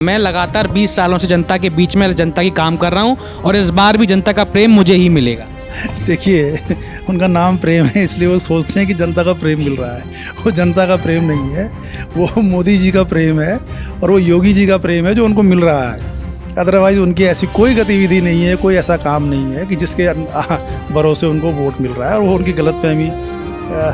मैं लगातार 20 सालों से जनता के बीच में जनता की काम कर रहा हूं और इस बार भी जनता का प्रेम मुझे ही मिलेगा। देखिए, उनका नाम प्रेम है इसलिए वो सोचते हैं कि जनता का प्रेम मिल रहा है। वो जनता का प्रेम नहीं है, वो मोदी जी का प्रेम है और वो योगी जी का प्रेम है जो उनको मिल रहा है। अदरवाइज़ उनकी ऐसी कोई गतिविधि नहीं है, कोई ऐसा काम नहीं है कि जिसके भरोसे उनको वोट मिल रहा है। और वो उनकी गलतफहमी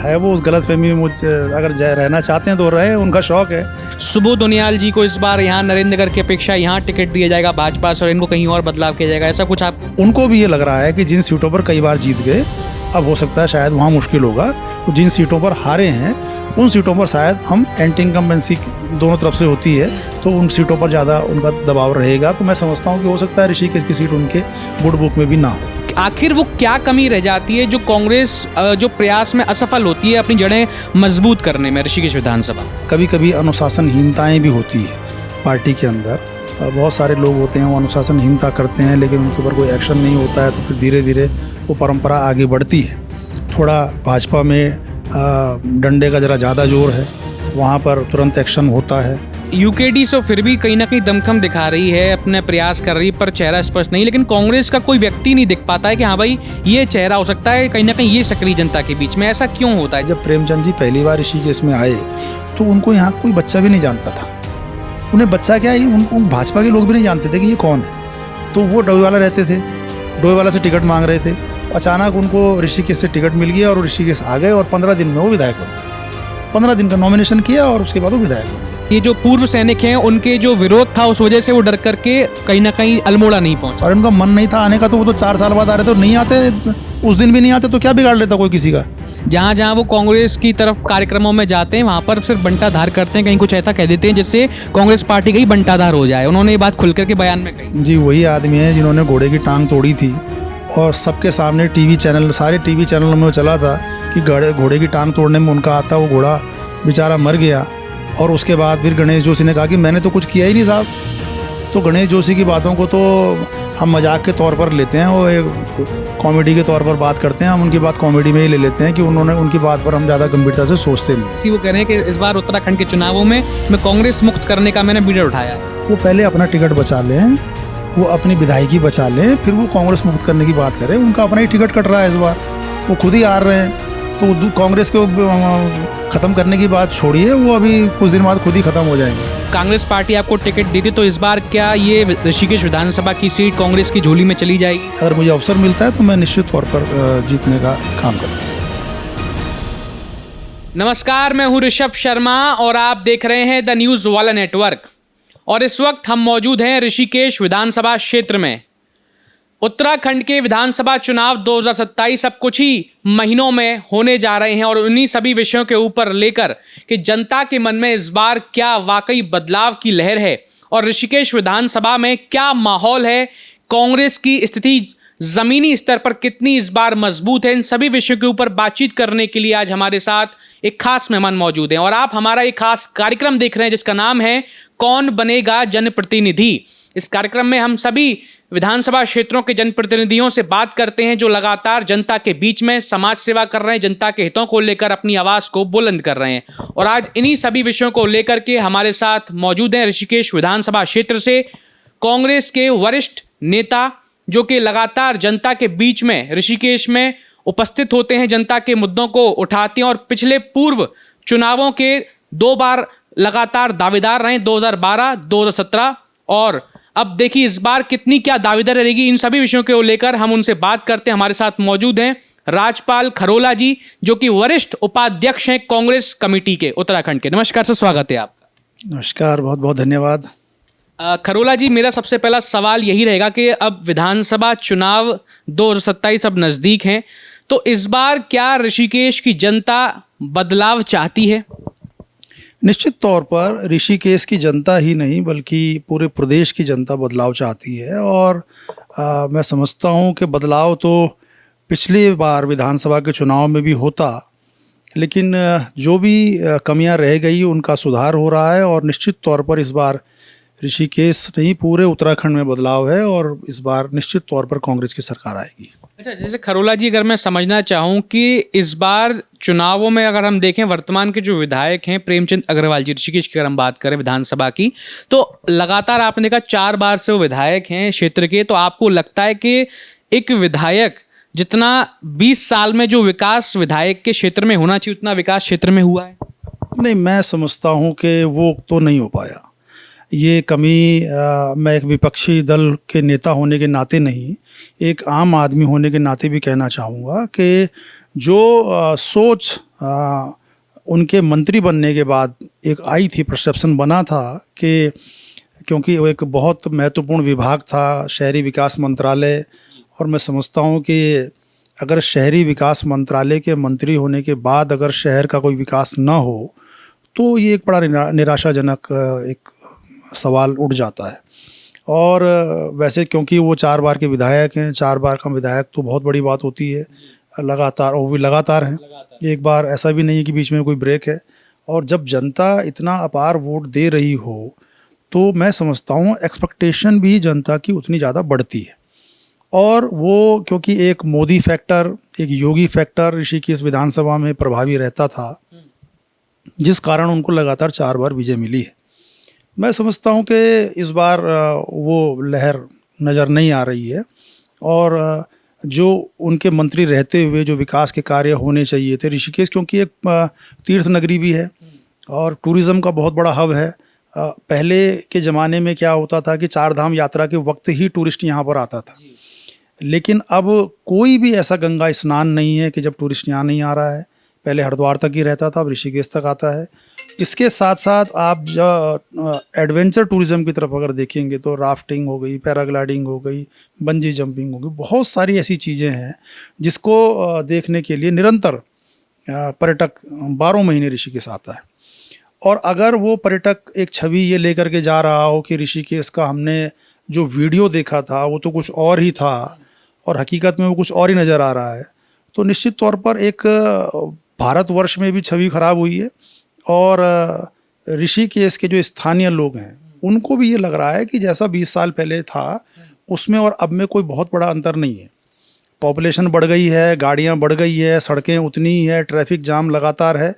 है, वो उस गलतफहमी में अगर रहना चाहते हैं तो रहे, उनका शौक है। सुबोध उनियाल जी को इस बार यहाँ नरेंद्र की अपेक्षा यहाँ टिकट दिया जाएगा भाजपा से और इनको कहीं और बदलाव किया जाएगा, ऐसा कुछ आपको? उनको भी ये लग रहा है कि जिन सीटों पर कई बार जीत गए, अब हो सकता है शायद वहाँ मुश्किल होगा, तो जिन सीटों पर हारे हैं उन सीटों पर शायद हम एंटी इनकम्बेंसी दोनों तरफ से होती है तो उन सीटों पर ज़्यादा उनका दबाव रहेगा। तो मैं समझता हूँ कि हो सकता है ऋषिकेश की सीट उनके गुड बुक में भी ना हो। आखिर वो क्या कमी रह जाती है जो कांग्रेस जो प्रयास में असफल होती है अपनी जड़ें मजबूत करने में ऋषिकेश विधानसभा? कभी कभी अनुशासनहीनताएं भी होती है पार्टी के अंदर। बहुत सारे लोग होते हैं वो अनुशासनहीनता करते हैं लेकिन उनके ऊपर कोई एक्शन नहीं होता है, तो फिर धीरे धीरे वो परंपरा आगे बढ़ती है। थोड़ा भाजपा में डंडे का ज़रा ज़्यादा जोर है, वहाँ पर तुरंत एक्शन होता है। यूकेडी सो फिर भी कहीं ना कहीं दमखम दिखा रही है, अपने प्रयास कर रही है, पर चेहरा स्पष्ट नहीं। लेकिन कांग्रेस का कोई व्यक्ति नहीं दिख पाता है कि हाँ भाई ये चेहरा हो सकता है, कहीं ना कहीं ये सक्रिय जनता के बीच में। ऐसा क्यों होता है? जब प्रेमचंद जी पहली बार ऋषिकेश में आए तो उनको यहाँ कोई बच्चा भी नहीं जानता था। उन्हें बच्चा क्या है, उन भाजपा के लोग भी नहीं जानते थे कि ये कौन है। तो वो डोईवाला रहते थे, डोईवाला से टिकट मांग रहे थे। अचानक उनको ऋषिकेश से टिकट मिल गया और ऋषिकेश आ गए और 15 दिन में वो विधायक बन गए। 15 दिन का नॉमिनेशन किया और उसके बाद वो विधायक बन गए। ये जो पूर्व सैनिक हैं उनके जो विरोध था उस वजह से वो डर करके कहीं ना कहीं अल्मोड़ा नहीं पहुंचा और इनका मन नहीं था आने का, तो वो तो 4 साल बाद आ रहे थे। नहीं आते उस दिन भी नहीं आते तो क्या बिगाड़ लेता कोई किसी का। जहाँ जहाँ वो कांग्रेस की तरफ कार्यक्रमों में जाते हैं वहाँ पर सिर्फ बंटाधार करते हैं, कहीं कुछ ऐसा कह देते हैं जिससे कांग्रेस पार्टी का ही बंटाधार हो जाए। उन्होंने ये बात खुल करके बयान में कही। जी, वही आदमी है जिन्होंने घोड़े की टांग तोड़ी थी और सबके सामने टीवी चैनल, सारे टीवी चैनलों में वो चला था कि घोड़े की टांग तोड़ने में उनका आता, वो घोड़ा बेचारा मर गया। और उसके बाद फिर गणेश जोशी ने कहा कि मैंने तो कुछ किया ही नहीं साहब। तो गणेश जोशी की बातों को तो हम मजाक के तौर पर लेते हैं, वो एक कॉमेडी के तौर पर बात करते हैं। हम उनकी बात कॉमेडी में ही ले लेते हैं कि उन्होंने उनकी बात पर हम ज़्यादा गंभीरता से सोचते नहीं। वो कह रहे हैं कि इस बार उत्तराखंड के चुनावों में मैं कांग्रेस मुक्त करने का मैंने बीड़ा उठाया है। वो पहले अपना टिकट बचा लें, वो अपनी विधायकी बचा लें, फिर वो कांग्रेस मुक्त करने की बात करें। उनका अपना ही टिकट कट रहा है इस बार, वो खुद ही हार रहे हैं। तो कांग्रेस को ख़त्म करने की बात छोड़िए, वो अभी कुछ दिन बाद खुद ही ख़त्म हो जाएंगे। कांग्रेस पार्टी आपको टिकट देती तो इस बार क्या ये ऋषिकेश विधानसभा की सीट कांग्रेस की झोली में चली जाएगी? अगर मुझे अवसर मिलता है तो मैं निश्चित तौर पर जीतने का काम करूँगा। नमस्कार, मैं हूँ ऋषभ शर्मा और आप देख रहे हैं द न्यूज़ वाला नेटवर्क। और इस वक्त हम मौजूद हैं ऋषिकेश विधानसभा क्षेत्र में। उत्तराखंड के विधानसभा चुनाव 2027 अब कुछ ही महीनों में होने जा रहे हैं और उन्हीं सभी विषयों के ऊपर लेकर कि जनता के मन में इस बार क्या वाकई बदलाव की लहर है और ऋषिकेश विधानसभा में क्या माहौल है, कांग्रेस की स्थिति जमीनी स्तर पर कितनी इस बार मजबूत है, इन सभी विषयों के ऊपर बातचीत करने के लिए आज हमारे साथ एक खास मेहमान मौजूद हैं। और आप हमारा एक खास कार्यक्रम देख रहे हैं जिसका नाम है कौन बनेगा जनप्रतिनिधि। इस कार्यक्रम में हम सभी विधानसभा क्षेत्रों के जनप्रतिनिधियों से बात करते हैं जो लगातार जनता के बीच में समाज सेवा कर रहे हैं, जनता के हितों को लेकर अपनी आवाज़ को बुलंद कर रहे हैं। और आज इन्हीं सभी विषयों को लेकर के हमारे साथ मौजूद हैं ऋषिकेश विधानसभा क्षेत्र से कांग्रेस के वरिष्ठ नेता जो कि लगातार जनता के बीच में ऋषिकेश में उपस्थित होते हैं, जनता के मुद्दों को उठाते हैं और पिछले पूर्व चुनावों के 2 बार लगातार दावेदार रहे, 2012, 2017 और अब देखिए इस बार कितनी क्या दावेदार रहेगी। इन सभी विषयों को लेकर हम उनसे बात करते हैं। हमारे साथ मौजूद हैं राजपाल खरोला जी जो कि वरिष्ठ उपाध्यक्ष हैं कांग्रेस कमेटी के उत्तराखंड के। नमस्कार सर, स्वागत है आपका। नमस्कार, बहुत बहुत धन्यवाद। खरोला जी, मेरा सबसे पहला सवाल यही रहेगा कि अब विधानसभा चुनाव 2027 अब नज़दीक हैं, तो इस बार क्या ऋषिकेश की जनता बदलाव चाहती है? निश्चित तौर पर ऋषिकेश की जनता ही नहीं बल्कि पूरे प्रदेश की जनता बदलाव चाहती है। और मैं समझता हूँ कि बदलाव तो पिछली बार विधानसभा के चुनाव में भी होता, लेकिन जो भी कमियां रह गई उनका सुधार हो रहा है। और निश्चित तौर पर इस बार ऋषिकेश नहीं पूरे उत्तराखंड में बदलाव है और इस बार निश्चित तौर पर कांग्रेस की सरकार आएगी। अच्छा, जैसे खरोला जी, अगर मैं समझना चाहूँ कि इस बार चुनावों में अगर हम देखें वर्तमान के जो विधायक हैं प्रेमचंद अग्रवाल जी, ऋषिकेश की अगर हम बात करें विधानसभा की, तो लगातार आपने देखा 4 बार से वो विधायक हैं क्षेत्र के। तो आपको लगता है कि एक विधायक जितना 20 साल में जो विकास विधायक के क्षेत्र में होना चाहिए उतना विकास क्षेत्र में हुआ है? नहीं, मैं समझता हूँ कि वो तो नहीं हो पाया। ये कमी मैं एक विपक्षी दल के नेता होने के नाते नहीं, एक आम आदमी होने के नाते भी कहना चाहूँगा कि जो सोच उनके मंत्री बनने के बाद एक आई थी, परसेप्शन बना था कि क्योंकि वो एक बहुत महत्वपूर्ण विभाग था शहरी विकास मंत्रालय, और मैं समझता हूँ कि अगर शहरी विकास मंत्रालय के मंत्री होने के बाद अगर शहर का कोई विकास ना हो तो ये एक बड़ा निराशाजनक एक सवाल उठ जाता है। और वैसे क्योंकि वो 4 बार के विधायक हैं, 4 बार का विधायक तो बहुत बड़ी बात होती है लगातार, और वो भी लगातार हैं, एक बार ऐसा भी नहीं है कि बीच में कोई ब्रेक है। और जब जनता इतना अपार वोट दे रही हो तो मैं समझता हूँ एक्सपेक्टेशन भी जनता की उतनी ज़्यादा बढ़ती है। और वो क्योंकि एक मोदी फैक्टर, एक योगी फैक्टर ऋषिकेश विधानसभा में प्रभावी रहता था, जिस कारण उनको लगातार 4 बार विजय मिली है। मैं समझता हूँ कि इस बार वो लहर नज़र नहीं आ रही है, और जो उनके मंत्री रहते हुए जो विकास के कार्य होने चाहिए थे, ऋषिकेश क्योंकि एक तीर्थ नगरी भी है और टूरिज़्म का बहुत बड़ा हब है। पहले के ज़माने में क्या होता था कि 4 धाम यात्रा के वक्त ही टूरिस्ट यहाँ पर आता था, लेकिन अब कोई भी ऐसा गंगा स्नान नहीं है कि जब टूरिस्ट यहाँ नहीं आ रहा है। पहले हरिद्वार तक ही रहता था, अब ऋषिकेश तक आता है। इसके साथ साथ आप जो एडवेंचर टूरिज़्म की तरफ अगर देखेंगे तो राफ्टिंग हो गई, पैराग्लाइडिंग हो गई, बंजी जंपिंग हो गई, बहुत सारी ऐसी चीज़ें हैं जिसको देखने के लिए निरंतर पर्यटक 12 महीने ऋषिकेश आता है। और अगर वो पर्यटक एक छवि ये लेकर के जा रहा हो कि ऋषिकेश का हमने जो वीडियो देखा था वो तो कुछ और ही था और हकीकत में वो कुछ और ही नज़र आ रहा है, तो निश्चित तौर पर एक भारतवर्ष में भी छवि खराब हुई है। और ऋषिकेश के जो स्थानीय लोग हैं उनको भी ये लग रहा है कि जैसा 20 साल पहले था उसमें और अब में कोई बहुत बड़ा अंतर नहीं है। पॉपुलेशन बढ़ गई है, गाड़ियां बढ़ गई है, सड़कें उतनी ही है, ट्रैफिक जाम लगातार है,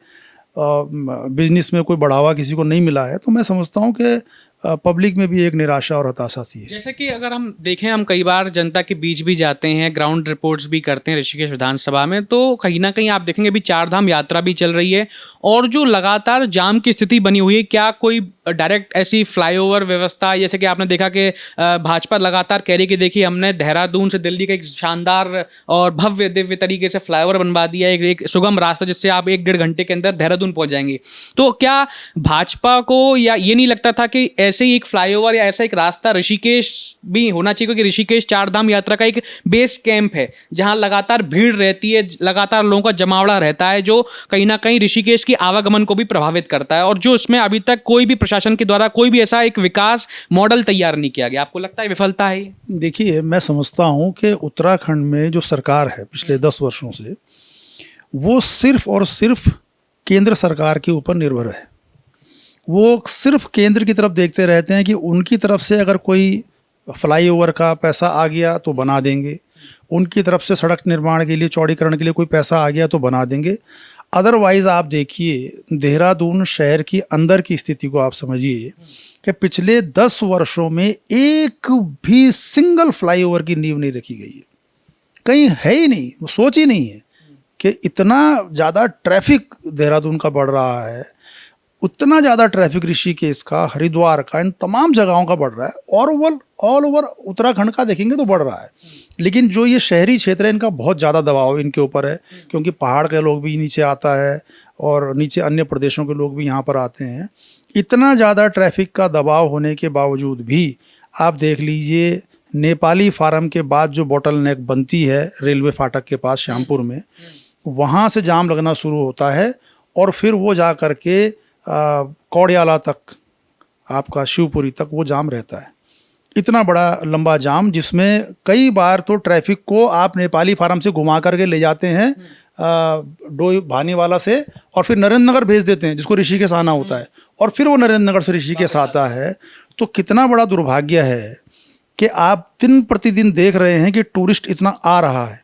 बिजनेस में कोई बढ़ावा किसी को नहीं मिला है। तो मैं समझता हूँ कि पब्लिक में भी एक निराशा और हताशा सी है। जैसे कि अगर हम देखें, हम कई बार जनता के बीच भी जाते हैं, ग्राउंड रिपोर्ट्स भी करते हैं ऋषिकेश विधानसभा में, तो कहीं ना कहीं आप देखेंगे अभी 4 धाम यात्रा भी चल रही है और जो लगातार जाम की स्थिति बनी हुई है, क्या कोई डायरेक्ट ऐसी फ्लाईओवर व्यवस्था, जैसे कि आपने देखा कि भाजपा लगातार कह रही कि देखिए हमने देहरादून से दिल्ली का एक शानदार और भव्य दिव्य तरीके से फ्लाईओवर बनवा दिया, एक सुगम रास्ता जिससे आप 1-1.5 घंटे के अंदर देहरादून पहुंच जाएंगे। तो क्या भाजपा को या ये नहीं लगता था कि ऐसे ही एक फ्लाईओवर या ऐसा एक रास्ता ऋषिकेश भी होना चाहिए, क्योंकि ऋषिकेश 4 धाम यात्रा का एक बेस कैंप है जहां लगातार भीड़ रहती है, लगातार लोगों का जमावड़ा रहता है, जो कहीं ना कहीं ऋषिकेश की आवागमन को भी प्रभावित करता है, और जो इसमें अभी तक कोई भी प्रशासन के द्वारा कोई भी ऐसा एक विकास मॉडल तैयार नहीं किया गया। आपको लगता है विफलता है? देखिए, मैं समझता हूं कि उत्तराखंड में जो सरकार है पिछले 10 वर्षों से, वो सिर्फ और सिर्फ केंद्र सरकार के ऊपर निर्भर है। वो सिर्फ केंद्र की तरफ देखते रहते हैं कि उनकी तरफ से अगर कोई फ्लाईओवर का पैसा आ गया तो बना देंगे, उनकी तरफ से सड़क निर्माण के लिए, चौड़ीकरण के लिए कोई पैसा आ गया तो बना देंगे। अदरवाइज़ आप देखिए देहरादून शहर की अंदर की स्थिति को आप समझिए कि पिछले 10 वर्षों में एक भी सिंगल फ्लाईओवर की नींव नहीं रखी गई है, कहीं है ही नहीं, वो सोच ही नहीं है कि इतना ज़्यादा ट्रैफिक देहरादून का बढ़ रहा है, उतना ज़्यादा ट्रैफिक ऋषिकेश का, हरिद्वार का, इन तमाम जगहों का बढ़ रहा है, और ऑल ओवर उत्तराखंड का देखेंगे तो बढ़ रहा है। लेकिन जो ये शहरी क्षेत्र है इनका बहुत ज़्यादा दबाव इनके ऊपर है, क्योंकि पहाड़ के लोग भी नीचे आता है और नीचे अन्य प्रदेशों के लोग भी यहाँ पर आते हैं। इतना ज़्यादा ट्रैफिक का दबाव होने के बावजूद भी आप देख लीजिए नेपाली फार्म के बाद जो बॉटल नेक बनती है रेलवे फाटक के पास श्यामपुर में, वहाँ से जाम लगना शुरू होता है और फिर वो जा कर के कौड़ियाला तक, आपका शिवपुरी तक वो जाम रहता है। इतना बड़ा लंबा जाम जिसमें कई बार तो ट्रैफिक को आप नेपाली फार्म से घुमा करके ले जाते हैं डोई भानीवाला से, और फिर नरेंद्र नगर भेज देते हैं जिसको ऋषिकेश आना होता है, और फिर वो नरेंद्र नगर से ऋषिकेश आता है। तो कितना बड़ा दुर्भाग्य है कि आप दिन प्रतिदिन देख रहे हैं कि टूरिस्ट इतना आ रहा है,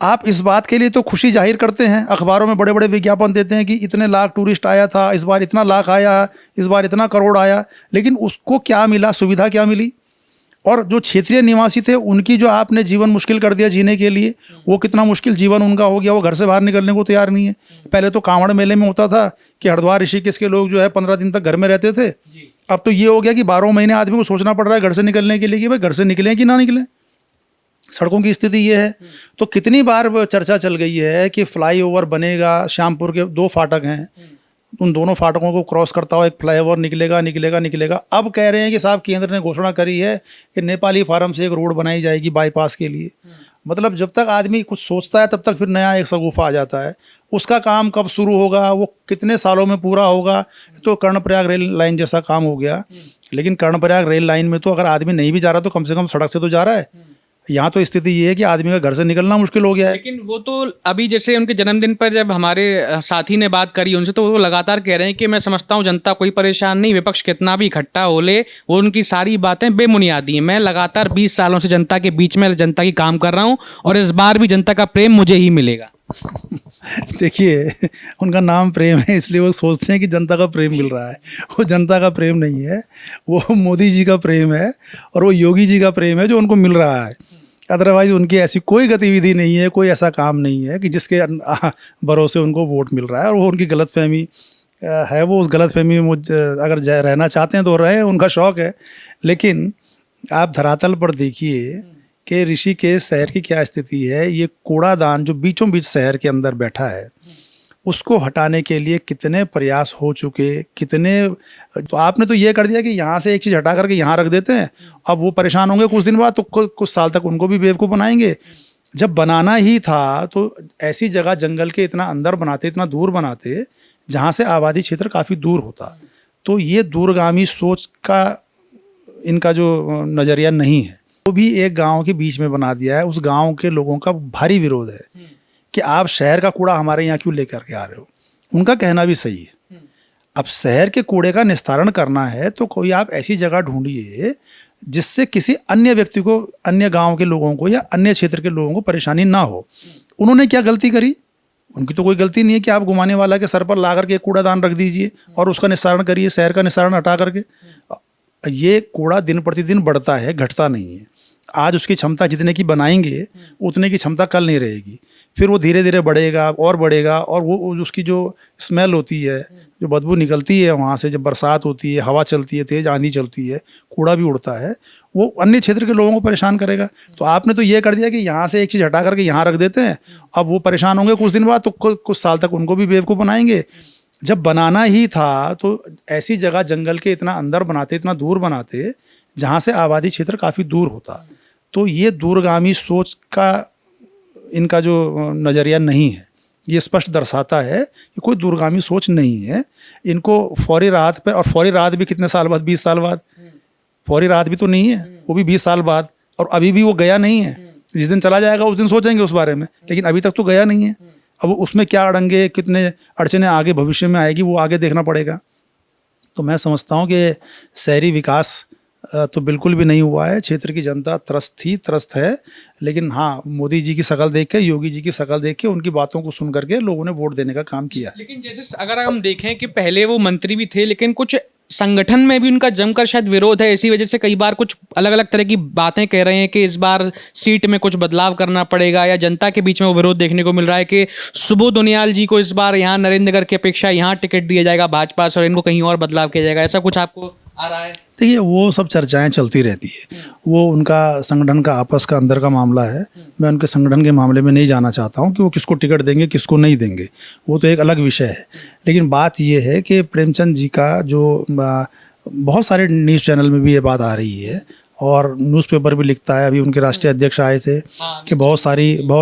आप इस बात के लिए तो खुशी जाहिर करते हैं, अखबारों में बड़े बड़े विज्ञापन देते हैं कि इतने लाख टूरिस्ट आया था, इस बार इतना लाख आया, इस बार इतना करोड़ आया, लेकिन उसको क्या मिला, सुविधा क्या मिली? और जो क्षेत्रीय निवासी थे उनकी जो आपने जीवन मुश्किल कर दिया जीने के लिए, वो कितना मुश्किल जीवन उनका हो गया, वो घर से बाहर निकलने को तैयार नहीं है। पहले तो कांवड़ मेले में होता था कि हरिद्वार ऋषिकेश के लोग जो है 15 दिन तक घर में रहते थे, अब तो ये हो गया कि 12 महीने आदमी को सोचना पड़ रहा है घर से निकलने के लिए कि भाई घर से निकलें कि ना निकलें। सड़कों की स्थिति ये है। तो कितनी बार चर्चा चल गई है कि फ्लाईओवर बनेगा, श्यामपुर के 2 फाटक हैं, उन दोनों फाटकों को क्रॉस करता हुआ एक फ्लाईओवर निकलेगा। अब कह रहे हैं कि साहब केंद्र ने घोषणा करी है कि नेपाली फार्म से एक रोड बनाई जाएगी बाईपास के लिए। मतलब जब तक आदमी कुछ सोचता है तब तक फिर नया एक शगुफा आ जाता है। उसका काम कब शुरू होगा, वो कितने सालों में पूरा होगा? तो कर्णप्रयाग रेल लाइन जैसा काम हो गया। लेकिन कर्णप्रयाग रेल लाइन में तो अगर आदमी नहीं भी जा रहा तो कम से कम सड़क से तो जा रहा है। यहाँ तो स्थिति ये है कि आदमी का घर से निकलना मुश्किल हो गया है। लेकिन वो तो अभी जैसे उनके जन्मदिन पर जब हमारे साथी ने बात करी उनसे, तो वो लगातार कह रहे हैं कि मैं समझता हूँ जनता कोई परेशान नहीं, विपक्ष कितना भी इकट्ठा हो ले, वो उनकी सारी बातें बेबुनियादी हैं। मैं लगातार 20 सालों से जनता के बीच में जनता की काम कर रहा हूँ और इस बार भी जनता का प्रेम मुझे ही मिलेगा। देखिए, उनका नाम प्रेम है इसलिए वो सोचते हैं कि जनता का प्रेम मिल रहा है। वो जनता का प्रेम नहीं है, वो मोदी जी का प्रेम है और वो योगी जी का प्रेम है जो उनको मिल रहा है। अदरवाइज उनकी ऐसी कोई गतिविधि नहीं है, कोई ऐसा काम नहीं है कि जिसके भरोसे उनको वोट मिल रहा है। और वो उनकी गलतफहमी है, वो उस गलतफहमी में अगर रहना चाहते हैं तो रहे, उनका शौक़ है। लेकिन आप धरातल पर देखिए कि ऋषिकेश शहर की क्या स्थिति है। ये कूड़ादान जो बीचों बीच शहर के अंदर बैठा है, उसको हटाने के लिए कितने प्रयास हो चुके, कितने। तो आपने तो ये कर दिया कि यहाँ से एक चीज़ हटा करके यहाँ रख देते हैं, अब वो परेशान होंगे कुछ दिन बाद, तो कुछ साल तक उनको भी बेवकूफ़ बनाएंगे। जब बनाना ही था तो ऐसी जगह जंगल के इतना अंदर बनाते, इतना दूर बनाते जहाँ से आबादी क्षेत्र काफ़ी दूर होता। तो ये दूरगामी सोच का इनका जो नज़रिया नहीं है, वो भी एक गांव के बीच में बना दिया है। उस गांव के लोगों का भारी विरोध है कि आप शहर का कूड़ा हमारे यहाँ क्यों लेकर के आ रहे हो। उनका कहना भी सही है। अब शहर के कूड़े का निस्तारण करना है तो कोई आप ऐसी जगह ढूंढिए जिससे किसी अन्य व्यक्ति को, अन्य गांव के लोगों को या अन्य क्षेत्र के लोगों को परेशानी ना हो। उन्होंने क्या गलती करी? उनकी तो कोई गलती नहीं है कि आप घुमाने वाला के सर पर ला करके कूड़ादान रख दीजिए और उसका निस्तारण करिए, शहर का निस्तारण हटा करके। ये कूड़ा दिन प्रतिदिन बढ़ता है, घटता नहीं है। आज उसकी क्षमता जितने की बनाएंगे उतने की क्षमता कल नहीं रहेगी। फिर वो धीरे धीरे बढ़ेगा और बढ़ेगा, और वो उसकी जो स्मेल होती है, जो बदबू निकलती है वहाँ से, जब बरसात होती है, हवा चलती है, तेज़ आंधी चलती है, कूड़ा भी उड़ता है, वो अन्य क्षेत्र के लोगों को परेशान करेगा। तो आपने तो ये कर दिया कि यहाँ से एक चीज़ हटा करके यहाँ रख देते हैं, अब वो परेशान होंगे कुछ दिन बाद, तो कुछ साल तक उनको भी बेवकूफ़ बनाएंगे। जब बनाना ही था तो ऐसी जगह जंगल के इतना अंदर बनाते, इतना दूर बनाते जहाँ से आबादी क्षेत्र काफ़ी दूर होता। तो ये दूरगामी सोच का इनका जो नज़रिया नहीं है, ये स्पष्ट दर्शाता है कि कोई दूरगामी सोच नहीं है। इनको फौरी राहत पर, और फौरी राहत भी कितने साल बाद, 20 साल बाद, फौरी राहत भी तो नहीं है, वो भी 20 साल बाद, और अभी भी वो गया नहीं है। जिस दिन चला जाएगा उस दिन सोचेंगे उस बारे में, लेकिन अभी तक तो गया नहीं है। अब उसमें क्या अड़ंगे, कितने अड़चने आगे भविष्य में आएगी, वो आगे देखना पड़ेगा। तो मैं समझता हूँ कि शहरी विकास तो बिल्कुल भी नहीं हुआ है। क्षेत्र की जनता त्रस्त है। लेकिन हाँ, मोदी जी की शक्ल देख के, योगी जी की शक्ल देख के, उनकी बातों को सुन करके लोगों ने वोट देने का काम किया। लेकिन जैसे अगर हम देखें कि पहले वो मंत्री भी थे, लेकिन कुछ संगठन में भी उनका जमकर शायद विरोध है। इसी वजह से कई बार कुछ अलग अलग तरह की बातें कह रहे हैं कि इस बार सीट में कुछ बदलाव करना पड़ेगा, या जनता के बीच में वो विरोध देखने को मिल रहा है कि सुबोध उनियाल जी को इस बार यहाँ नरेंद्रनगर की अपेक्षा यहाँ टिकट दिया जाएगा भाजपा से, और इनको कहीं और बदलाव किया जाएगा। ऐसा कुछ आपको आ रहा है? देखिए, वो सब चर्चाएं चलती रहती है। वो उनका संगठन का आपस का अंदर का मामला है। मैं उनके संगठन के मामले में नहीं जाना चाहता हूं कि वो किसको टिकट देंगे, किसको नहीं देंगे, वो तो एक अलग विषय है। लेकिन बात ये है कि प्रेमचंद जी का जो बहुत सारे न्यूज़ चैनल में भी ये बात आ रही है, और न्यूज़पेपर भी लिखता है। अभी उनके राष्ट्रीय अध्यक्ष आए थे कि बहुत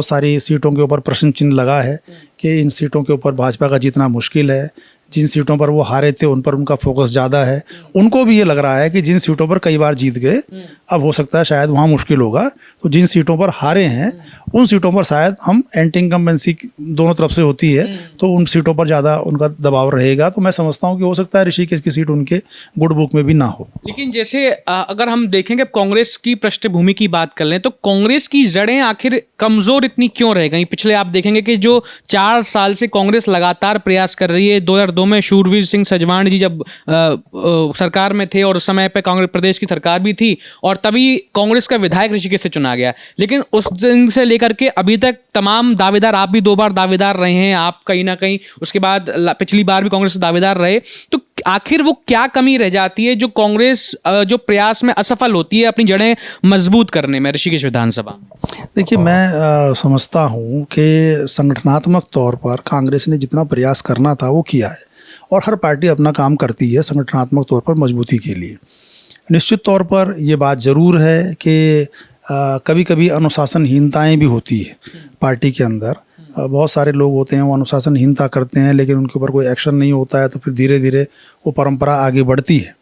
सारी सीटों के ऊपर प्रश्न चिन्ह लगा है कि इन सीटों के ऊपर भाजपा का जीतना मुश्किल है। जिन सीटों पर वो हारे थे उन पर उनका फोकस ज़्यादा है। उनको भी ये लग रहा है कि जिन सीटों पर कई बार जीत गए, अब हो सकता है शायद वहाँ मुश्किल होगा। तो जिन सीटों पर हारे हैं उन सीटों पर शायद हम एंटी इनकम्बेंसी दोनों तरफ से होती है, तो उन सीटों पर ज़्यादा उनका दबाव रहेगा। तो मैं समझता हूँ कि हो सकता है ऋषिकेश की सीट उनके गुड बुक में भी ना हो। लेकिन जैसे अगर हम देखेंगे कांग्रेस की पृष्ठभूमि की बात कर लें तो कांग्रेस की जड़ें आखिर कमजोर इतनी क्यों रह गई? पिछले आप देखेंगे कि जो 4 साल से कांग्रेस लगातार प्रयास कर रही है, 2002 में शूरवीर सिंह सजवाण जी जब सरकार में थे और उस समय पे कांग्रेस प्रदेश की सरकार भी थी और तभी कांग्रेस का विधायक ऋषिकेश से चुना गया, लेकिन उस दिन से लेकर के अभी तक तमाम दावेदार, आप भी 2 बार दावेदार रहे हैं, आप कहीं ना कहीं उसके बाद पिछली बार भी कांग्रेस दावेदार रहे, तो आखिर वो क्या कमी रह जाती है जो कांग्रेस जो प्रयास में असफल होती है अपनी जड़ें मजबूत करने में ऋषिकेश विधानसभा? देखिए, मैं समझता हूँ कि संगठनात्मक तौर पर कांग्रेस ने जितना प्रयास करना था वो किया है और हर पार्टी अपना काम करती है संगठनात्मक तौर पर मजबूती के लिए। निश्चित तौर पर ये बात ज़रूर है कि कभी कभी अनुशासनहीनताएं भी होती है पार्टी के अंदर। बहुत सारे लोग होते हैं वो अनुशासनहीनता करते हैं लेकिन उनके ऊपर कोई एक्शन नहीं होता है, तो फिर धीरे धीरे वो परंपरा आगे बढ़ती है।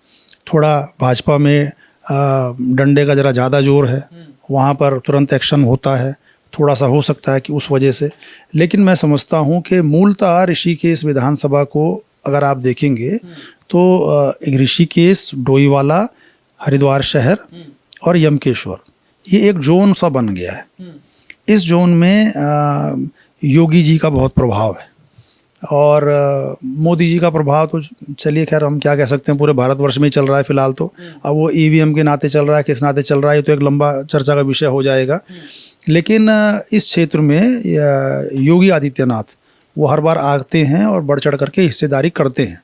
थोड़ा भाजपा में डंडे का ज़रा ज़्यादा जोर है, वहाँ पर तुरंत एक्शन होता है, थोड़ा सा हो सकता है कि उस वजह से। लेकिन मैं समझता हूँ कि मूलतः ऋषिकेश विधानसभा को अगर आप देखेंगे तो एक ऋषिकेश, डोईवाला, हरिद्वार शहर और यमकेश्वर, ये एक जोन सा बन गया है। इस जोन में योगी जी का बहुत प्रभाव है और मोदी जी का प्रभाव तो चलिए खैर हम क्या कह सकते हैं, पूरे भारतवर्ष में ही चल रहा है फिलहाल। तो अब वो ईवीएम के नाते चल रहा है, किस नाते चल रहा है, ये तो एक लंबा चर्चा का विषय हो जाएगा। लेकिन इस क्षेत्र में योगी आदित्यनाथ वो हर बार आते हैं और बढ़ चढ़ करके हिस्सेदारी करते हैं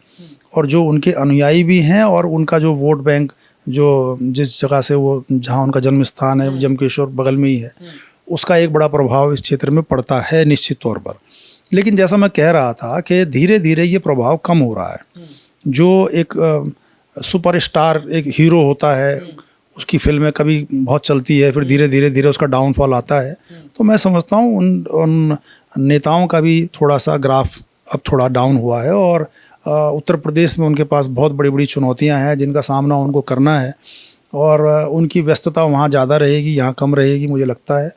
और जो उनके अनुयायी भी हैं और उनका जो वोट बैंक जो जिस जगह से वो जहाँ उनका जन्म स्थान है यमकेश्वर बगल में ही है, उसका एक बड़ा प्रभाव इस क्षेत्र में पड़ता है निश्चित तौर पर। लेकिन जैसा मैं कह रहा था कि धीरे धीरे ये प्रभाव कम हो रहा है। जो एक सुपरस्टार, एक हीरो होता है, उसकी फिल्में कभी बहुत चलती है, फिर धीरे धीरे धीरे उसका डाउनफॉल आता है। तो मैं समझता हूँ उन नेताओं का भी थोड़ा सा ग्राफ अब थोड़ा डाउन हुआ है और उत्तर प्रदेश में उनके पास बहुत बड़ी बड़ी चुनौतियां हैं जिनका सामना उनको करना है और उनकी व्यस्तता वहाँ ज़्यादा रहेगी, यहाँ कम रहेगी मुझे लगता है।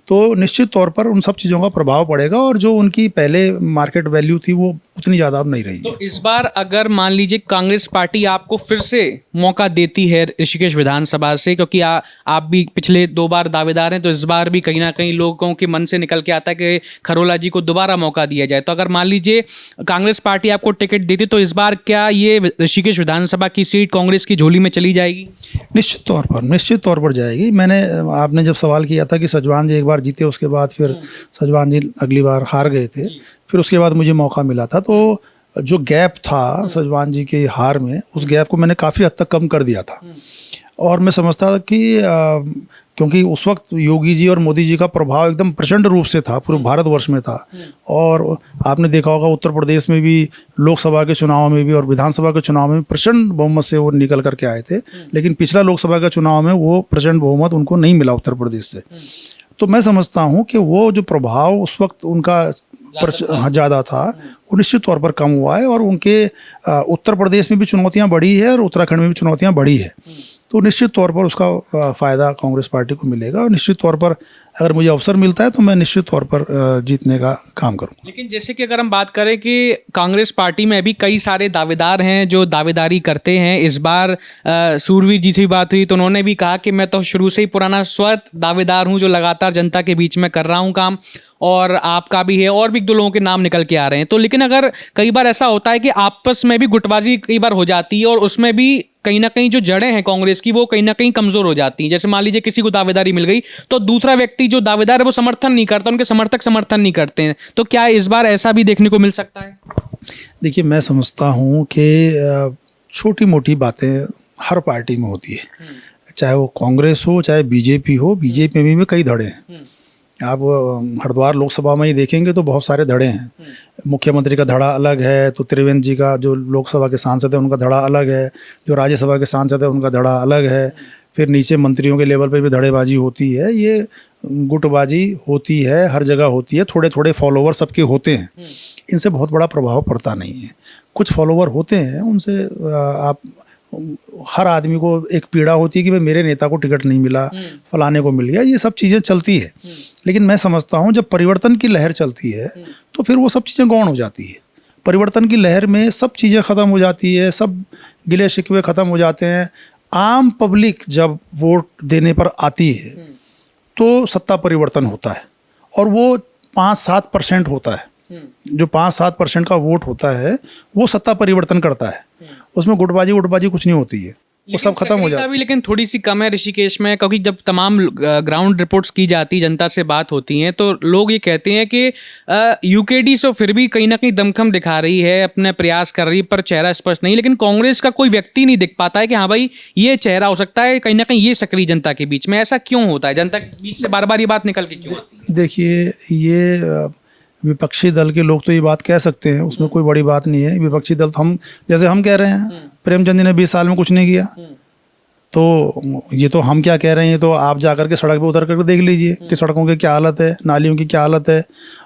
तो निश्चित तौर पर उन सब चीज़ों का प्रभाव पड़ेगा और जो उनकी पहले मार्केट वैल्यू थी वो उतनी ज़्यादा अब नहीं रही। तो इस बार अगर मान लीजिए कांग्रेस पार्टी आपको फिर से मौका देती है ऋषिकेश विधानसभा से, क्योंकि आप भी पिछले 2 बार दावेदार हैं, तो इस बार भी कहीं ना कहीं लोगों के मन से निकल के आता है कि खरोला जी को दोबारा मौका दिया जाए, तो अगर मान लीजिए कांग्रेस पार्टी आपको टिकट देती तो इस बार क्या ये ऋषिकेश विधानसभा की सीट कांग्रेस की झोली में चली जाएगी? निश्चित तौर पर जाएगी। आपने जब सवाल किया था कि सजवान जी एक बार जीते, उसके बाद फिर सजवान जी अगली बार हार गए थे, फिर उसके बाद मुझे मौका मिला था, तो जो गैप था सजवान जी के हार में, उस गैप को मैंने काफ़ी हद तक कम कर दिया था। और मैं समझता था कि क्योंकि उस वक्त योगी जी और मोदी जी का प्रभाव एकदम प्रचंड रूप से था, पूरे भारतवर्ष में था। और आपने देखा होगा उत्तर प्रदेश में भी लोकसभा के चुनाव में भी और विधानसभा के चुनाव में प्रचंड बहुमत से वो निकल करके आए थे, लेकिन पिछला लोकसभा का चुनाव में वो प्रचंड बहुमत उनको नहीं मिला उत्तर प्रदेश से। तो मैं समझता हूँ कि वो जो प्रभाव उस वक्त उनका ज़्यादा था वो निश्चित तौर पर कम हुआ है और उनके उत्तर प्रदेश में भी चुनौतियाँ बढ़ी है और उत्तराखंड में भी चुनौतियाँ बढ़ी है। तो निश्चित तौर पर उसका फ़ायदा कांग्रेस पार्टी को मिलेगा और निश्चित तौर पर अगर मुझे अवसर मिलता है तो मैं निश्चित तौर पर जीतने का काम करूँगा। लेकिन जैसे कि अगर हम बात करें कि कांग्रेस पार्टी में अभी कई सारे दावेदार हैं जो दावेदारी करते हैं, इस बार सूरवीर जी से भी बात हुई तो उन्होंने भी कहा कि मैं तो शुरू से ही पुराना स्वत दावेदार हूं जो लगातार जनता के बीच में कर रहा हूं काम, और आपका भी है और भी 2 लोगों के नाम निकल के आ रहे हैं। तो लेकिन अगर कई बार ऐसा होता है कि आपस में भी गुटबाजी कई बार हो जाती है और उसमें भी कहीं ना कहीं जो जड़ें हैं कांग्रेस की वो कहीं ना कहीं कमजोर हो जाती हैं। जैसे मान लीजिए किसी को दावेदारी मिल गई तो दूसरा व्यक्ति जो दावेदार है वो समर्थन नहीं करता, उनके समर्थक समर्थन नहीं करते हैं, तो क्या इस बार ऐसा भी देखने को मिल सकता है? देखिए, मैं समझता हूँ कि छोटी मोटी बातें हर पार्टी में होती है, चाहे वो कांग्रेस हो चाहे बीजेपी हो। बीजेपी में भी कई धड़े हैं। आप हरिद्वार लोकसभा में ही देखेंगे तो बहुत सारे धड़े हैं। मुख्यमंत्री का धड़ा अलग है, तो त्रिवेंद्र जी का जो लोकसभा के सांसद है उनका धड़ा अलग है, जो राज्यसभा के सांसद है उनका धड़ा अलग है, फिर नीचे मंत्रियों के लेवल पे भी धड़ेबाजी होती है। ये गुटबाजी होती है, हर जगह होती है। थोड़े थोड़े फॉलोवर सबके होते हैं, इनसे बहुत बड़ा प्रभाव पड़ता नहीं है। कुछ फॉलोवर होते हैं, उनसे आप हर आदमी को एक पीड़ा होती है कि भाई मेरे नेता को टिकट नहीं मिला, फलाने को मिल गया, ये सब चीज़ें चलती है। लेकिन मैं समझता हूँ जब परिवर्तन की लहर चलती है तो फिर वो सब चीज़ें गौण हो जाती है। परिवर्तन की लहर में सब चीज़ें ख़त्म हो जाती है, सब गिले शिकवे ख़त्म हो जाते हैं। आम पब्लिक जब वोट देने पर आती है तो सत्ता परिवर्तन होता है, और वो 5-7% होता है। जो 5-7% का वोट होता है वो सत्ता परिवर्तन करता है, उसमें गुटबाजी कुछ नहीं होती है, वो सब खत्म हो जाता है। लेकिन थोड़ी सी कम है ऋषिकेश में, क्योंकि जब तमाम ग्राउंड रिपोर्ट्स की जाती, जनता से बात होती है, तो लोग ये कहते हैं कि यूकेडी सो फिर भी कहीं ना कहीं दमखम दिखा रही है, अपने प्रयास कर रही है, पर चेहरा स्पष्ट नहीं। लेकिन कांग्रेस का कोई व्यक्ति नहीं दिख पाता है कि हाँ भाई ये चेहरा हो सकता है, कहीं ना कहीं ये सक्रिय जनता के बीच में। ऐसा क्यों होता है? जनता के बीच से बार बार ये बात निकल के क्यों आती है? देखिए, ये विपक्षी दल के लोग तो ये बात कह सकते हैं, उसमें कोई बड़ी बात नहीं है। विपक्षी दल तो हम, जैसे हम कह रहे हैं प्रेमचंद जी ने 20 साल में कुछ नहीं किया, तो ये तो हम क्या कह रहे हैं, ये तो आप जाकर के सड़क पे उतर करके देख लीजिए कि सड़कों की क्या हालत है, नालियों की क्या हालत है,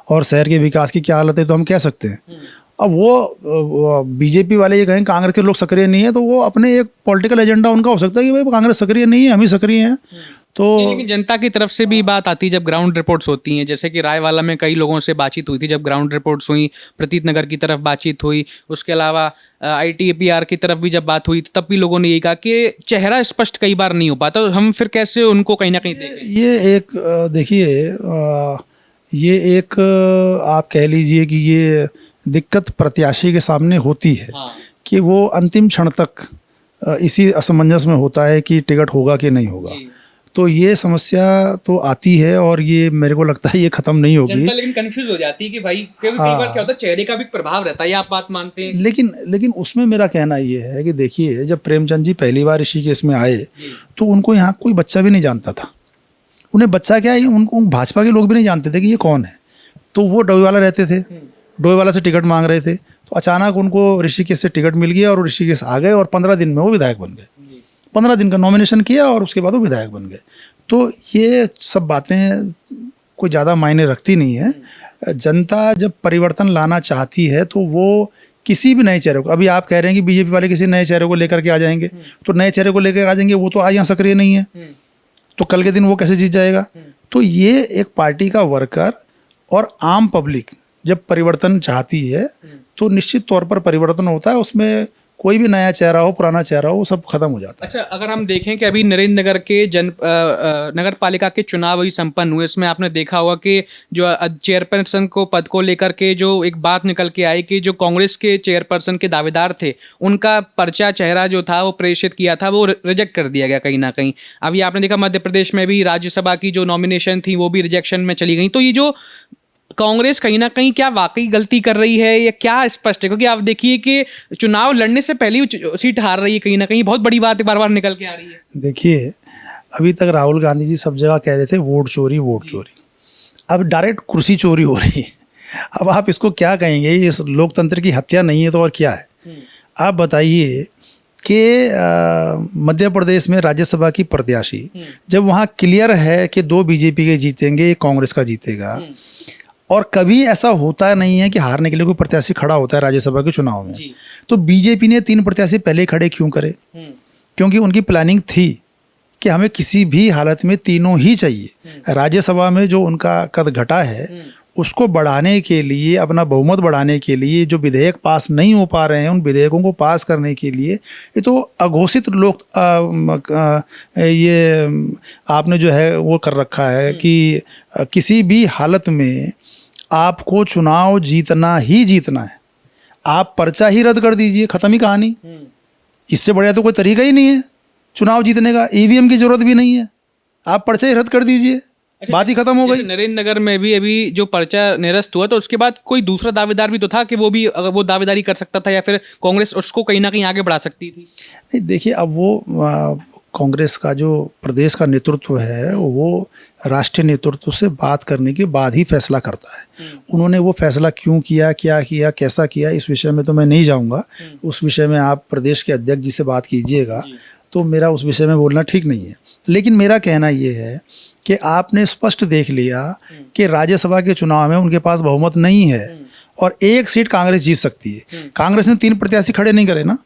और शहर के विकास की क्या हालत है, तो हम कह सकते हैं। अब वो बीजेपी वाले ये कहें कांग्रेस के लोग सक्रिय नहीं है, तो वो अपने एक पॉलिटिकल एजेंडा उनका हो सकता है कि भाई कांग्रेस सक्रिय नहीं है, हम ही सक्रिय हैं। तो लेकिन जनता की तरफ से भी बात आती है जब ग्राउंड रिपोर्ट्स होती हैं, जैसे कि रायवाला में कई लोगों से बातचीत हुई थी जब ग्राउंड रिपोर्ट्स हुई, प्रतीत नगर की तरफ बातचीत हुई, उसके अलावा ITPR की तरफ भी जब बात हुई तब भी लोगों ने यही कहा कि चेहरा स्पष्ट कई बार नहीं हो पाता, तो हम फिर कैसे उनको कहीं ना कहीं देखें? ये एक देखिए, ये एक आप कह लीजिए कि ये दिक्कत प्रत्याशी के सामने होती है। हाँ। कि वो अंतिम क्षण तक इसी असमंजस में होता है कि टिकट होगा कि नहीं होगा। तो ये समस्या तो आती है, और ये मेरे को लगता है ये खत्म नहीं होगी। जनता लेकिन कंफ्यूज हो जाती है कि भाई कई बार क्या होता है, चेहरे का भी प्रभाव रहता है, ये आप बात मानते हैं? लेकिन उसमें मेरा कहना ये है कि देखिए, जब प्रेमचंद जी पहली बार ऋषिकेश में आए तो उनको यहाँ कोई बच्चा भी नहीं जानता था। उन्हें बच्चा क्या है, उनको भाजपा के लोग भी नहीं जानते थे कि ये कौन है। तो वो डोईवाला रहते थे, डोईवाला से टिकट मांग रहे थे, तो अचानक उनको ऋषिकेश से टिकट मिल गया और ऋषिकेश आ गए, और 15 दिन में वो विधायक बन गए। 15 दिन का नॉमिनेशन किया और उसके बाद वो विधायक बन गए। तो ये सब बातें कोई ज़्यादा मायने रखती नहीं है। जनता जब परिवर्तन लाना चाहती है तो वो किसी भी नए चेहरे को, अभी आप कह रहे हैं कि बीजेपी वाले किसी नए चेहरे को लेकर के आ जाएंगे, तो नए चेहरे को लेकर आ जाएंगे, वो तो आज यहाँ सक्रिय नहीं है, तो कल के दिन वो कैसे जीत जाएगा? तो ये एक पार्टी का वर्कर और आम पब्लिक जब परिवर्तन चाहती है तो निश्चित तौर पर परिवर्तन होता है, उसमें कोई भी नया चेहरा हो, पुराना चेहरा हो, वो सब खत्म हो जाता है। अच्छा, अगर हम देखें कि अभी नरेंद्र नगर के नगर पालिका के चुनाव अभी संपन्न हुए, इसमें आपने देखा होगा कि जो चेयरपर्सन को पद को लेकर के जो एक बात निकल के आई कि जो कांग्रेस के चेयरपर्सन के दावेदार थे, उनका पर्चा चेहरा जो था वो प्रेषित किया था, वो रिजेक्ट कर दिया गया कहीं ना कहीं। अभी आपने देखा मध्य प्रदेश में भी राज्यसभा की जो नॉमिनेशन थी वो भी रिजेक्शन में चली गई। तो ये जो कांग्रेस कहीं ना कहीं क्या वाकई गलती कर रही है या क्या स्पष्ट है? क्योंकि आप देखिए कि चुनाव लड़ने से पहले ही सीट हार रही है, कहीं ना कहीं बहुत बड़ी बात बार बार निकल के आ रही है। देखिए, अभी तक राहुल गांधी जी सब जगह कह रहे थे वोट चोरी वोट चोरी, अब डायरेक्ट कुर्सी चोरी हो रही है। अब आप इसको क्या कहेंगे? इस लोकतंत्र की हत्या नहीं है तो और क्या है? आप बताइए कि मध्य प्रदेश में राज्यसभा की प्रत्याशी जब वहाँ क्लियर है कि 2 बीजेपी के जीतेंगे, 1 कांग्रेस का जीतेगा, और कभी ऐसा होता नहीं है कि हारने के लिए कोई प्रत्याशी खड़ा होता है राज्यसभा के चुनाव में, तो बीजेपी ने 3 प्रत्याशी पहले खड़े क्यों करे? क्योंकि उनकी प्लानिंग थी कि हमें किसी भी हालत में तीनों ही चाहिए। राज्यसभा में जो उनका कद घटा है उसको बढ़ाने के लिए, अपना बहुमत बढ़ाने के लिए, जो विधेयक पास नहीं हो पा रहे हैं उन विधेयकों को पास करने के लिए, ये तो अघोषित लोग ये आपने जो है वो कर रखा है कि किसी भी हालत में आपको चुनाव जीतना ही जीतना है। आप पर्चा ही रद्द कर दीजिए, खत्म ही कहानी। इससे बढ़िया तो कोई तरीका ही नहीं है चुनाव जीतने का। ईवीएम की जरूरत भी नहीं है, आप पर्चा ही रद्द कर दीजिए, बात ही खत्म हो गई। नरेंद्र नगर में भी अभी जो पर्चा निरस्त हुआ तो उसके बाद कोई दूसरा दावेदार भी तो था कि वो दावेदारी कर सकता था या फिर कांग्रेस उसको कहीं ना कहीं आगे बढ़ा सकती थी। नहीं, देखिए, अब वो कांग्रेस का जो प्रदेश का नेतृत्व है वो राष्ट्रीय नेतृत्व से बात करने के बाद ही फैसला करता है। उन्होंने वो फैसला क्यों किया, क्या किया, कैसा किया, इस विषय में तो मैं नहीं जाऊंगा। उस विषय में आप प्रदेश के अध्यक्ष जी से बात कीजिएगा, तो मेरा उस विषय में बोलना ठीक नहीं है। लेकिन मेरा कहना ये है कि आपने स्पष्ट देख लिया कि राज्यसभा के चुनाव में उनके पास बहुमत नहीं है और 1 सीट कांग्रेस जीत सकती है। कांग्रेस ने 3 प्रत्याशी खड़े नहीं करे ना,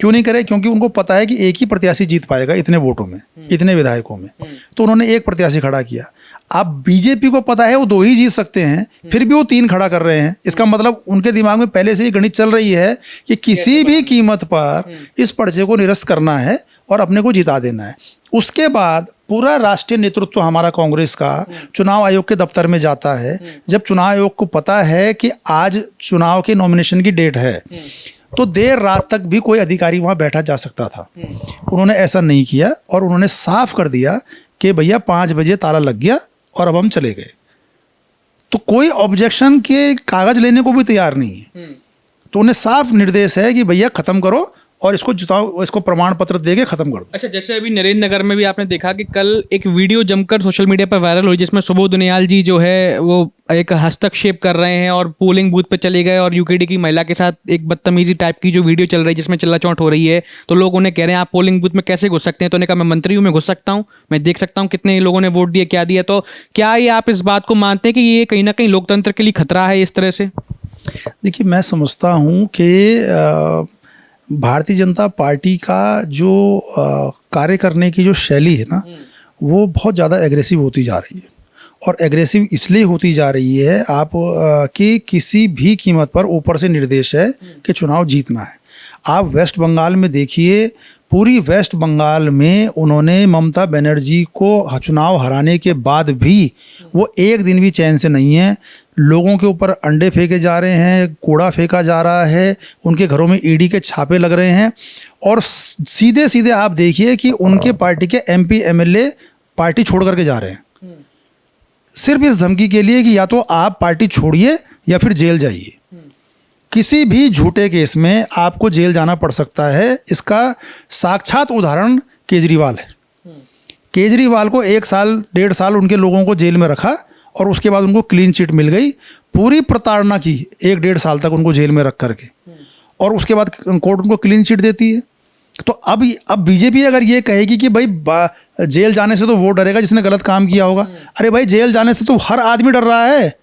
क्यों नहीं करे? क्योंकि उनको पता है कि एक ही प्रत्याशी जीत पाएगा इतने वोटों में, इतने विधायकों में, तो उन्होंने एक प्रत्याशी खड़ा किया। अब बीजेपी को पता है वो 2 ही जीत सकते हैं, फिर भी वो 3 खड़ा कर रहे हैं। इसका मतलब उनके दिमाग में पहले से ही गणित चल रही है कि किसी भी कीमत पर इस पर्चे को निरस्त करना है और अपने को जिता देना है। उसके बाद पूरा राष्ट्रीय नेतृत्व हमारा कांग्रेस का चुनाव आयोग के दफ्तर में जाता है। जब चुनाव आयोग को पता है कि आज चुनाव के नॉमिनेशन की डेट है, तो देर रात तक भी कोई अधिकारी वहां बैठा जा सकता था। उन्होंने ऐसा नहीं किया और उन्होंने साफ कर दिया कि भैया 5 बजे ताला लग गया और अब हम चले गए। तो कोई ऑब्जेक्शन के कागज लेने को भी तैयार नहीं है। तो उन्हें साफ निर्देश है कि भैया खत्म करो और इसको जिताओ, इसको प्रमाण पत्र देके खत्म कर दो। अच्छा, जैसे अभी नरेंद्र नगर में भी आपने देखा कि कल एक वीडियो जमकर सोशल मीडिया पर वायरल हुई, जिसमें सुबोध उनियाल जी जो है वो एक हस्तक्षेप कर रहे हैं और पोलिंग बूथ पे चले गए और यूकेडी की महिला के साथ एक बदतमीजी टाइप की जो वीडियो चल रही है जिसमें चिल्ला चौंट हो रही है। तो लोग उन्हें कह रहे हैं आप पोलिंग बूथ में कैसे घुस सकते हैं? तो उन्होंने कहा मैं मंत्री हूँ, मैं घुस सकता हूँ, मैं देख सकता हूँ कितने लोगों ने वोट दिया, क्या दिया। तो क्या ये आप इस बात को मानते हैं कि ये कहीं ना कहीं लोकतंत्र के लिए खतरा है इस तरह से? देखिए, मैं समझता हूँ कि भारतीय जनता पार्टी का जो कार्य करने की जो शैली है ना, वो बहुत ज़्यादा एग्रेसिव होती जा रही है। और एग्रेसिव इसलिए होती जा रही है आप कि किसी भी कीमत पर ऊपर से निर्देश है कि चुनाव जीतना है। आप वेस्ट बंगाल में देखिए, पूरी वेस्ट बंगाल में उन्होंने ममता बनर्जी को चुनाव हराने के बाद भी वो एक दिन भी चैन से नहीं है। लोगों के ऊपर अंडे फेंके जा रहे हैं, कूड़ा फेंका जा रहा है, उनके घरों में ईडी के छापे लग रहे हैं। और सीधे सीधे आप देखिए कि उनके पार्टी के एमपी एमएलए पार्टी छोड़ करके जा रहे हैं, सिर्फ इस धमकी के लिए कि या तो आप पार्टी छोड़िए या फिर जेल जाइए। किसी भी झूठे केस में आपको जेल जाना पड़ सकता है। इसका साक्षात उदाहरण केजरीवाल है। केजरीवाल को 1 साल 1.5 साल उनके लोगों को जेल में रखा और उसके बाद उनको क्लीन चिट मिल गई। पूरी प्रताड़ना की 1-1.5 साल तक उनको जेल में रख करके, और उसके बाद कोर्ट उनको क्लीन चिट देती है। तो अब बीजेपी अगर ये कहेगी कि भाई जेल जाने से तो वो डरेगा जिसने गलत काम किया होगा, अरे भाई जेल जाने से तो हर आदमी डर रहा है।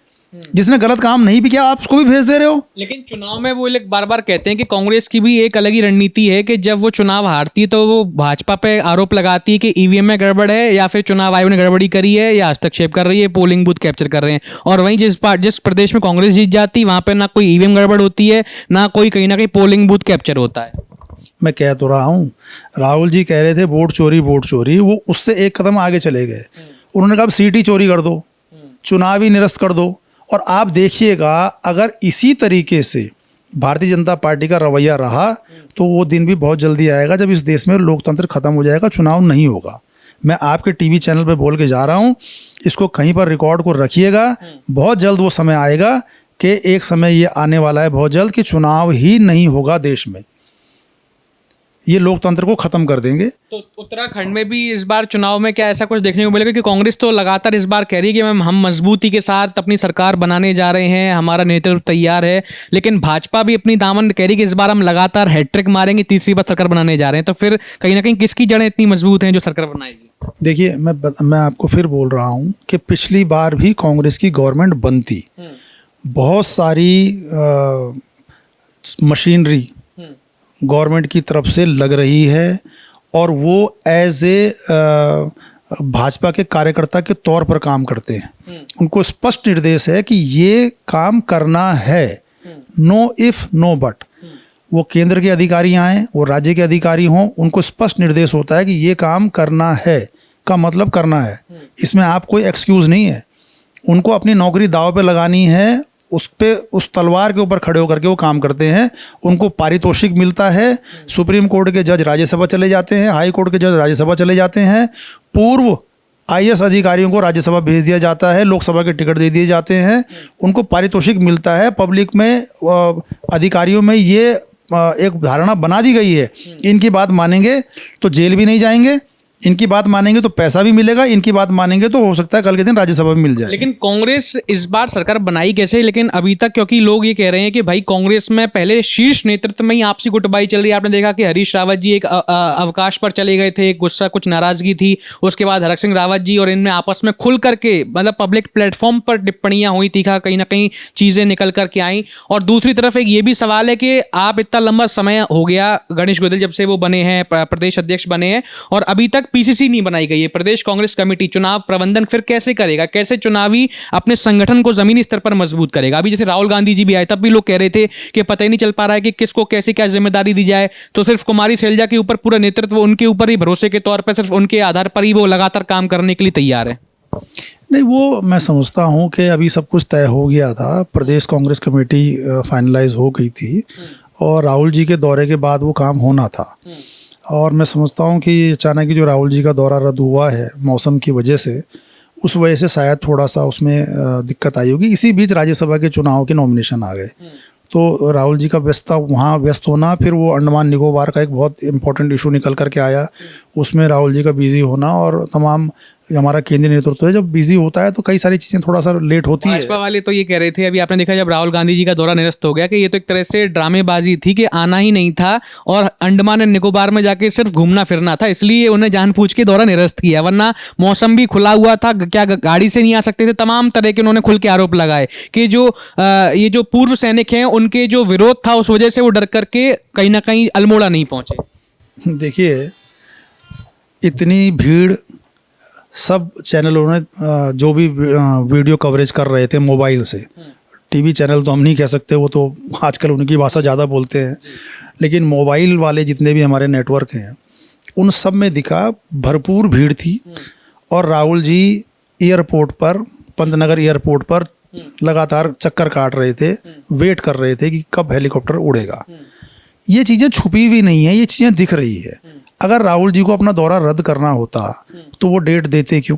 जिसने गलत काम नहीं भी किया आप उसको भी भेज दे रहे हो। लेकिन चुनाव में वो लोग बार बार कहते हैं कि कांग्रेस की भी एक अलग ही रणनीति है कि जब वो चुनाव हारती है तो वो भाजपा पे आरोप लगाती है कि ईवीएम में गड़बड़ है या फिर चुनाव आयोग ने गड़बड़ी करी है या हस्तक्षेप कर रही है, पोलिंग बूथ कैप्चर कर रहे हैं। और वहीं जिस प्रदेश में कांग्रेस जीत जाती है वहां पर ना कोई ईवीएम गड़बड़ होती है, ना कोई कहीं ना कहीं पोलिंग बूथ कैप्चर होता है। मैं कह तो रहा हूँ, राहुल जी कह रहे थे वोट चोरी, वो उससे एक कदम आगे चले गए। उन्होंने कहा सीट ही चोरी कर दो, चुनाव ही निरस्त कर दो। और आप देखिएगा अगर इसी तरीके से भारतीय जनता पार्टी का रवैया रहा तो वो दिन भी बहुत जल्दी आएगा जब इस देश में लोकतंत्र खत्म हो जाएगा, चुनाव नहीं होगा। मैं आपके टीवी चैनल पे बोल के जा रहा हूँ, इसको कहीं पर रिकॉर्ड को रखिएगा। बहुत जल्द वो समय आएगा कि एक समय ये आने वाला है बहुत जल्द कि चुनाव ही नहीं होगा देश में। ये लोकतंत्र को खत्म कर देंगे। तो उत्तराखंड में भी इस बार चुनाव में क्या ऐसा कुछ देखने को मिलेगा? कि कांग्रेस तो लगातार इस बार कह रही है कि हम मजबूती के साथ अपनी सरकार बनाने जा रहे हैं, हमारा नेतृत्व तैयार है, लेकिन भाजपा भी अपनी दामन कह रही है कि इस बार हम लगातार हैट्रिक मारेंगे, तीसरी बार सरकार बनाने जा रहे हैं। तो फिर कहीं ना कहीं किसकी जड़ें इतनी मजबूत हैं जो सरकार बनाएगी? देखिए, मैं आपको फिर बोल रहा हूँ कि पिछली बार भी कांग्रेस की गवर्नमेंट बनती, बहुत सारी मशीनरी गवर्नमेंट की तरफ से लग रही है और वो एज ए भाजपा के कार्यकर्ता के तौर पर काम करते हैं। उनको स्पष्ट निर्देश है कि ये काम करना है, नो इफ नो बट। वो केंद्र के अधिकारी आए, वो राज्य के अधिकारी हों, उनको स्पष्ट निर्देश होता है कि ये काम करना है का मतलब करना है। इसमें आप कोई एक्सक्यूज़ नहीं है। उनको अपनी नौकरी दांव पे लगानी है, उस तलवार के ऊपर खड़े होकर के वो काम करते हैं। उनको पारितोषिक मिलता है। सुप्रीम कोर्ट के जज राज्यसभा चले जाते हैं, हाई कोर्ट के जज राज्यसभा चले जाते हैं, पूर्व आईएएस अधिकारियों को राज्यसभा भेज दिया जाता है, लोकसभा के टिकट दे दिए जाते हैं, उनको पारितोषिक मिलता है। पब्लिक में अधिकारियों में ये एक धारणा बना दी गई है, इनकी बात मानेंगे तो जेल भी नहीं जाएंगे इनकी बात मानेंगे तो पैसा भी मिलेगा, इनकी बात मानेंगे तो हो सकता है कल के दिन राज्यसभा में मिल जाए। लेकिन कांग्रेस इस बार सरकार बनाई कैसे, लेकिन अभी तक क्योंकि लोग ये कह रहे हैं कि भाई कांग्रेस में पहले शीर्ष नेतृत्व में ही आपसी गुटबाजी चल रही है। आपने देखा कि हरीश रावत जी एक अवकाश पर चले गए थे, गुस्सा कुछ नाराजगी थी, उसके बाद हरक सिंह रावत जी और इनमें आपस में खुल करके मतलब पब्लिक प्लेटफॉर्म पर टिप्पणियां हुई थी, कहीं ना कहीं चीजें निकल करके आई। और दूसरी तरफ एक ये भी सवाल है कि आप इतना लंबा समय हो गया गणेश गोयल जब से वो बने हैं, प्रदेश अध्यक्ष बने हैं, और अभी तक पीसीसी नहीं बनाई गई है, प्रदेश कांग्रेस कमेटी। चुनाव प्रबंधन फिर कैसे करेगा, कैसे चुनावी अपने संगठन को जमीनी स्तर पर मजबूत करेगा? अभी जैसे राहुल गांधी जी भी आए, तब भी लोग कह रहे थे कि पता ही नहीं चल पा रहा है कि किसको कैसे क्या जिम्मेदारी दी जाए, तो सिर्फ कुमारी शैलजा के ऊपर पूरा नेतृत्व उनके ऊपर ही भरोसे के तौर पर, सिर्फ उनके आधार पर ही वो लगातार काम करने के लिए तैयार है। नहीं, वो मैं समझता हूँ कि अभी सब कुछ तय हो गया था, प्रदेश कांग्रेस कमेटी फाइनलाइज हो गई थी और राहुल जी के दौरे के बाद वो काम होना था। और मैं समझता हूँ कि अचानक जो राहुल जी का दौरा रद्द हुआ है मौसम की वजह से, उस वजह से शायद थोड़ा सा उसमें दिक्कत आई होगी। इसी बीच राज्यसभा के चुनाव के नॉमिनेशन आ गए, तो राहुल जी का व्यस्त होना, फिर वो अंडमान निकोबार का एक बहुत इंपॉर्टेंट इशू निकल करके आया, उसमें राहुल जी का बिजी होना, और तमाम हमारा केंद्रीय नेतृत्व है जब बिजी होता है तो कई सारी चीज़ें थोड़ा सा लेट होती है। भाजपा वाले तो ये कह रहे थे, अभी आपने देखा जब राहुल गांधी जी का दौरा निरस्त हो गया, कि ये तो एक तरह से ड्रामेबाजी थी, कि आना ही नहीं था और अंडमान एंड निकोबार में जाके सिर्फ घूमना फिरना था, इसलिए उन्हें जानबूझ के दौरा निरस्त किया, वरना मौसम भी खुला हुआ था, क्या गाड़ी से नहीं आ सकते थे, तमाम तरह के उन्होंने खुल के आरोप लगाए कि ये जो पूर्व सैनिक हैं उनके जो विरोध था उस वजह से वो डर करके कहीं ना कहीं अल्मोड़ा नहीं पहुंचे। देखिए, इतनी भीड़, सब चैनलों ने जो भी वीडियो कवरेज कर रहे थे मोबाइल से, टीवी चैनल तो हम नहीं कह सकते, वो तो आजकल उनकी भाषा ज़्यादा बोलते हैं, लेकिन मोबाइल वाले जितने भी हमारे नेटवर्क हैं उन सब में दिखा भरपूर भीड़ थी। और राहुल जी एयरपोर्ट पर, पंतनगर एयरपोर्ट पर लगातार चक्कर काट रहे थे, वेट कर रहे थे कि कब हेलीकॉप्टर उड़ेगा। ये चीज़ें छुपी हुई नहीं है, ये चीज़ें दिख रही है। अगर राहुल जी को अपना दौरा रद्द करना होता तो वो डेट देते क्यों?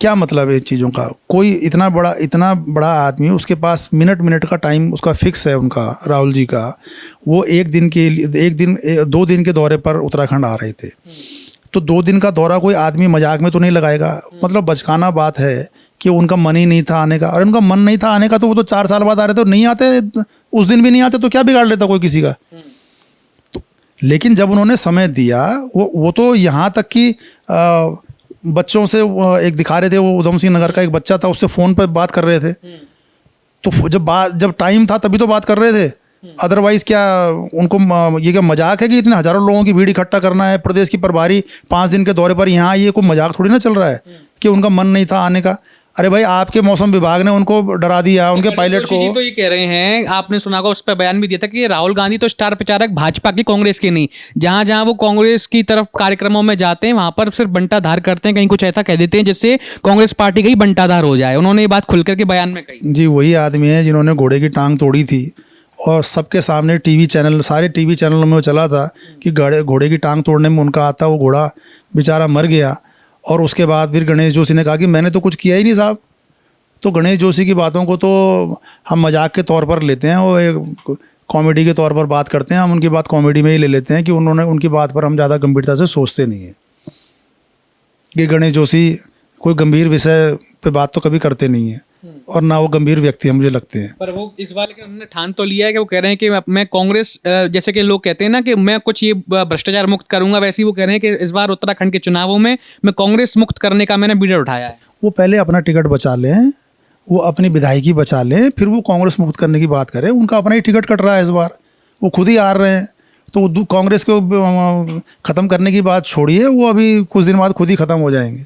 क्या मतलब है चीज़ों का? कोई इतना बड़ा आदमी, उसके पास मिनट का टाइम उसका फिक्स है, उनका राहुल जी का, वो 2 दिन के दौरे पर उत्तराखंड आ रहे थे, तो 2 दिन का दौरा कोई आदमी मजाक में तो नहीं लगाएगा। मतलब बचकाना बात है कि उनका मन ही नहीं था आने का, और उनका मन नहीं था आने का तो वो तो 4 साल बाद आ रहे थे, नहीं आते उस दिन भी नहीं आते तो क्या बिगाड़ लेता कोई किसी का? लेकिन जब उन्होंने समय दिया, वो तो यहाँ तक कि बच्चों से एक दिखा रहे थे, वो उधम सिंह नगर का एक बच्चा था, उससे फ़ोन पर बात कर रहे थे, तो जब टाइम था तभी तो बात कर रहे थे। अदरवाइज़ क्या उनको ये क्या मजाक है कि इतने हज़ारों लोगों की भीड़ इकट्ठा करना है? प्रदेश की प्रभारी 5 दिन के दौरे पर यहाँ, ये कोई मजाक थोड़ी ना चल रहा है कि उनका मन नहीं था आने का। अरे भाई, आपके मौसम विभाग ने उनको डरा दिया, उनके पायलट को। तो ये कह रहे हैं, आपने सुना होगा, उस पर बयान भी दिया था कि राहुल गांधी तो स्टार प्रचारक भाजपा की, कांग्रेस के नहीं। जहां जहां वो कांग्रेस की तरफ कार्यक्रमों में जाते हैं वहां पर सिर्फ बंटाधार करते हैं, कहीं कुछ ऐसा कह देते हैं जिससे कांग्रेस पार्टी कहीं बंटाधार हो जाए। उन्होंने ये बात खुल करके बयान में कही। जी, वही आदमी है जिन्होंने घोड़े की टांग तोड़ी थी और सबके सामने सारे टीवी चैनलों में वो चला था कि घोड़े की टांग तोड़ने में उनका आता, वो घोड़ा बेचारा मर गया। और उसके बाद फिर गणेश जोशी ने कहा कि मैंने तो कुछ किया ही नहीं साहब। तो गणेश जोशी की बातों को तो हम मजाक के तौर पर लेते हैं, वो एक कॉमेडी के तौर पर बात करते हैं, हम उनकी बात कॉमेडी में ही ले लेते हैं कि उनकी बात पर हम ज़्यादा गंभीरता से सोचते नहीं हैं। कि गणेश जोशी कोई गंभीर विषय पे बात तो कभी करते नहीं हैं, और ना वो गंभीर व्यक्ति हैं मुझे लगते हैं। पर वो इस बार के उन्होंने ठान तो लिया है कि वो कह रहे हैं कि मैं कांग्रेस, जैसे कि लोग कहते हैं ना कि मैं कुछ ये भ्रष्टाचार मुक्त करूंगा, वैसे ही वो कह रहे हैं कि इस बार उत्तराखंड के चुनावों में मैं कांग्रेस मुक्त करने का मैंने बीड़ा उठाया है। वो पहले अपना टिकट बचा लें, वो अपनी विधायकी बचा लें, फिर वो कांग्रेस मुक्त करने की बात करें। उनका अपना ही टिकट कट रहा है इस बार, वो खुद ही हार रहे हैं, तो कांग्रेस को ख़त्म करने की बात छोड़िए, वो अभी कुछ दिन बाद खुद ही ख़त्म हो जाएंगे।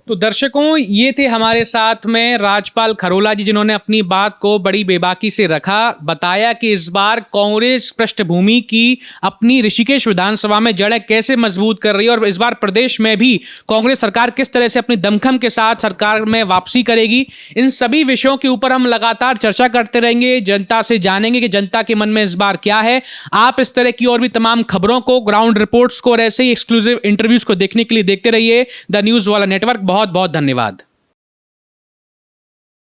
तो दर्शकों, ये थे हमारे साथ में राजपाल खरोला जी, जिन्होंने अपनी बात को बड़ी बेबाकी से रखा, बताया कि इस बार कांग्रेस पृष्ठभूमि की अपनी ऋषिकेश विधानसभा में जड़ें कैसे मजबूत कर रही है, और इस बार प्रदेश में भी कांग्रेस सरकार किस तरह से अपनी दमखम के साथ सरकार में वापसी करेगी। इन सभी विषयों के ऊपर हम लगातार चर्चा करते रहेंगे, जनता से जानेंगे कि जनता के मन में इस बार क्या है। आप इस तरह की और भी तमाम खबरों को, ग्राउंड रिपोर्ट्स को और ऐसे ही एक्सक्लूसिव इंटरव्यूज को देखने के लिए देखते रहिए द न्यूज़ वाला नेटवर्क। बहुत बहुत धन्यवाद।